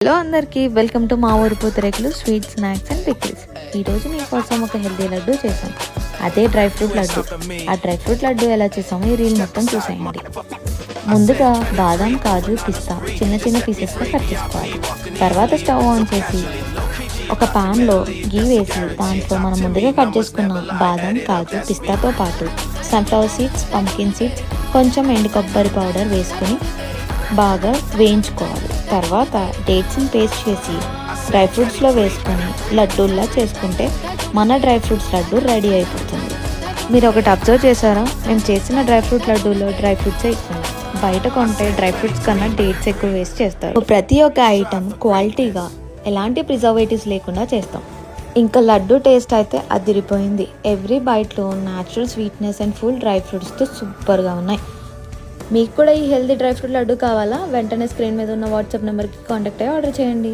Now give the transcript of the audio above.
Hello అందరికీ welcome to మా ఊరు పూతరేకులు స్వీట్ స్నాక్స్ అండ్ పికిల్స్. ఈరోజు మీకోసం ఒక హెల్తీ లడ్డు చేసాం, అదే డ్రై ఫ్రూట్ లడ్డు. ఆ డ్రై ఫ్రూట్ లడ్డు ఎలా చేసామో ఈ రీల్ మొత్తం చూసేయండి. ముందుగా బాదం, కాజు, పిస్తా చిన్న చిన్న పీసెస్గా కట్ చేసుకోవాలి. తర్వాత స్టవ్ ఆన్ చేసి ఒక ప్యాన్లో గీ వేసి దాంట్లో మనం ముందుగా కట్ చేసుకున్న బాదం, కాజు, పిస్తాతో పాటు సన్ఫ్లవర్ సీడ్స్, పంకిన్ సీడ్స్, కొంచెం ఎండు కొబ్బరి పౌడర్ వేసుకుని బాగా వేయించుకోవాలి. తర్వాత డేట్స్ని పేస్ట్ చేసి డ్రై ఫ్రూట్స్లో వేసుకొని లడ్డూల్లా చేసుకుంటే మన డ్రై ఫ్రూట్స్ లడ్డు రెడీ అయిపోతుంది. మీరు ఒకటి అబ్జర్వ్ చేశారా? మేము చేసిన డ్రై ఫ్రూట్ లడ్డూలో డ్రై ఫ్రూట్సే ఎక్కువ. బయట కొంటే డ్రై ఫ్రూట్స్ కన్నా డేట్స్ ఎక్కువ వేస్ట్ చేస్తారు. ప్రతి ఒక్క ఐటమ్ క్వాలిటీగా ఎలాంటి ప్రిజర్వేటివ్స్ లేకుండా చేస్తాం. ఇంకా లడ్డు టేస్ట్ అయితే అదిరిపోయింది. ఎవ్రీ బైట్లో natural sweetness and full dry ఫ్రూట్స్తో సూపర్గా ఉన్నాయి. మీకు కూడా ఈ హెల్తీ డ్రై ఫ్రూట్ లడ్డు కావాలా? వెంటనే స్క్రీన్ మీద ఉన్న వాట్సాప్ నెంబర్కి కాంటాక్ట్ అయ్యి ఆర్డర్ చేయండి.